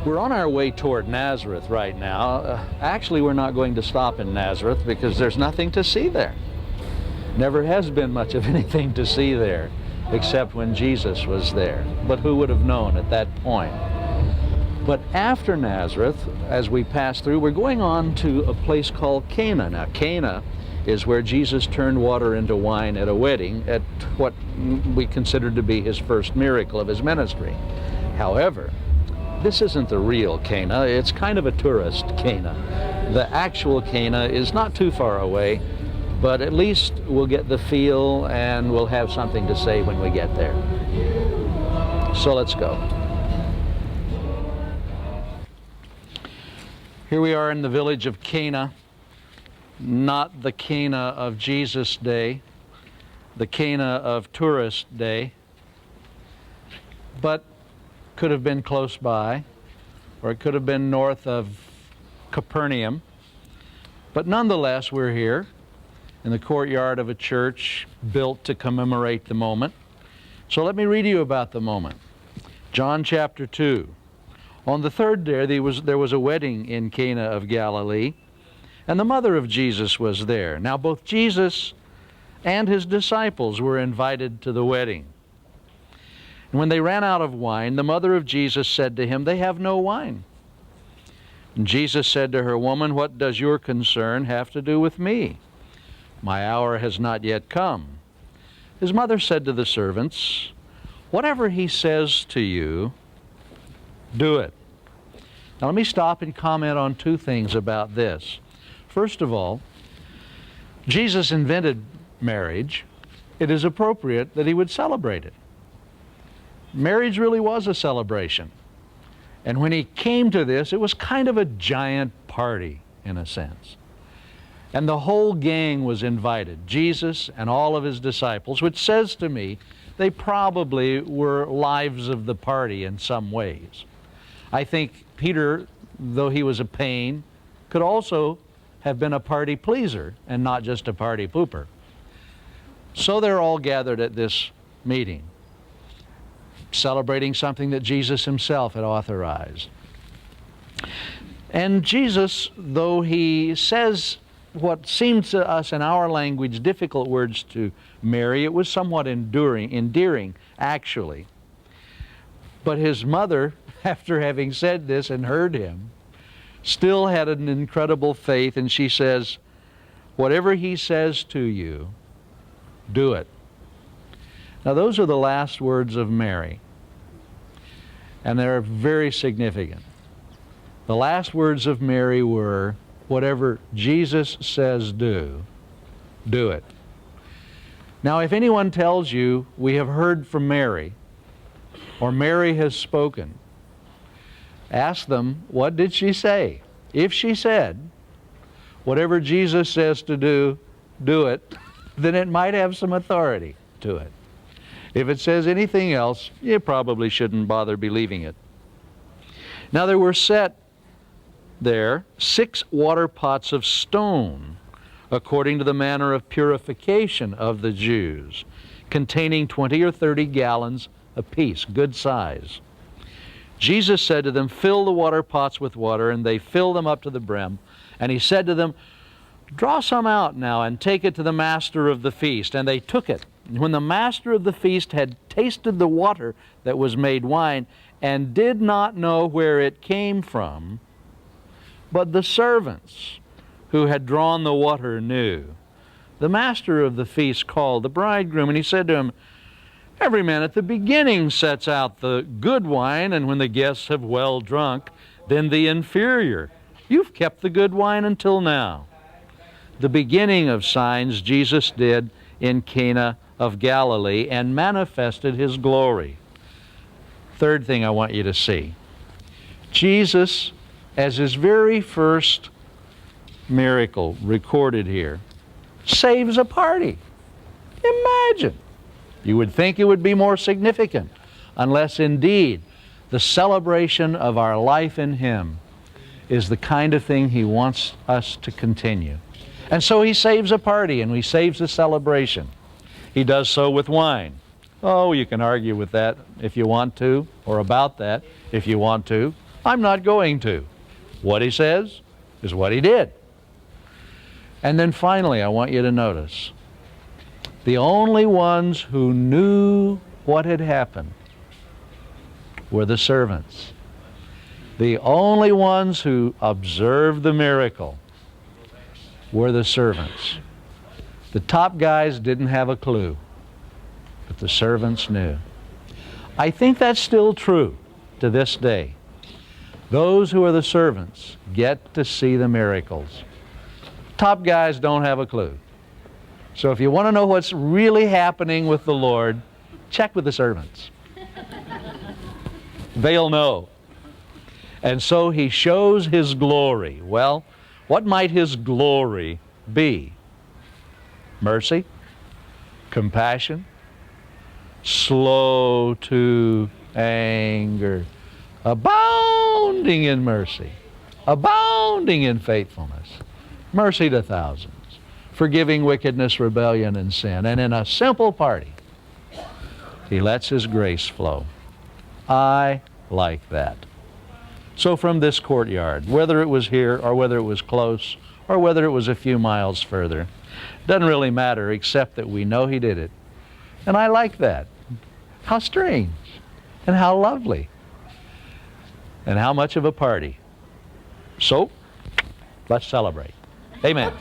We're on our way toward Nazareth right now. Actually, we're not going to stop in Nazareth because there's nothing to see there. Never has been much of anything to see there, except when Jesus was there. But who would have known at that point? But after Nazareth, as we pass through, we're going on to a place called Cana. Now, Cana is where Jesus turned water into wine at a wedding, at what we consider to be his first miracle of his ministry. However, this isn't the real Cana. It's kind of a tourist Cana. The actual Cana is not too far away, but at least we'll get the feel and we'll have something to say when we get there. So let's go. Here we are in the village of Cana, not the Cana of Jesus' day, the Cana of tourist day, but could have been close by, or it could have been north of Capernaum. But nonetheless, we're here in the courtyard of a church built to commemorate the moment. So let me read you about the moment. John chapter 2. On the third day there was a wedding in Cana of Galilee, and the mother of Jesus was there. Now both Jesus and his disciples were invited to the wedding. And when they ran out of wine, the mother of Jesus said to him, "They have no wine." And Jesus said to her, "Woman, what does your concern have to do with me? My hour has not yet come." His mother said to the servants, "Whatever he says to you, do it." Now let me stop and comment on two things about this. First of all, Jesus invented marriage. It is appropriate that he would celebrate it. Marriage really was a celebration. And when he came to this, it was kind of a giant party, in a sense. And the whole gang was invited, Jesus and all of his disciples, which says to me they probably were lives of the party in some ways. I think Peter, though he was a pain, could also have been a party pleaser and not just a party pooper. So they're all gathered at this meeting, celebrating something that Jesus himself had authorized. And Jesus, though he says what seems to us in our language difficult words to Mary, it was somewhat endearing, actually. But his mother, after having said this and heard him, still had an incredible faith, and she says, "Whatever he says to you, do it." Now those are the last words of Mary, and they're very significant. The last words of Mary were, "Whatever Jesus says do it." Now if anyone tells you, "We have heard from Mary," or "Mary has spoken," ask them, what did she say? If she said, "Whatever Jesus says to do it," then it might have some authority to it. If it says anything else, you probably shouldn't bother believing it. Now there were set there 6 water pots of stone, according to the manner of purification of the Jews, containing 20 or 30 gallons apiece, good size. Jesus said to them, "Fill the water pots with water," and they filled them up to the brim. And he said to them, "Draw some out now and take it to the master of the feast." And they took it. And when the master of the feast had tasted the water that was made wine, and did not know where it came from, but the servants who had drawn the water knew, the master of the feast called the bridegroom, and he said to him, "Every man at the beginning sets out the good wine, and when the guests have well drunk, then the inferior. You've kept the good wine until now." The beginning of signs Jesus did in Cana of Galilee and manifested his glory. Third thing I want you to see. Jesus, as his very first miracle recorded here, saves a party. Imagine. You would think it would be more significant, unless indeed the celebration of our life in him is the kind of thing he wants us to continue. And so he saves a party and he saves a celebration. He does so with wine. Oh, you can argue with that if you want to, or about that if you want to. I'm not going to. What he says is what he did. And then finally, I want you to notice, the only ones who knew what had happened were the servants. The only ones who observed the miracle were the servants. The top guys didn't have a clue, but the servants knew. I think that's still true to this day. Those who are the servants get to see the miracles. Top guys don't have a clue. So if you want to know what's really happening with the Lord, check with the servants. They'll know. And so he shows his glory. Well, what might his glory be? Mercy, compassion, slow to anger, abounding in mercy, abounding in faithfulness, mercy to thousands, forgiving wickedness, rebellion, and sin. And in a simple party, he lets his grace flow. I like that. So from this courtyard, whether it was here or whether it was close or whether it was a few miles further, doesn't really matter except that we know he did it. And I like that. How strange and how lovely and how much of a party. So, let's celebrate. Amen.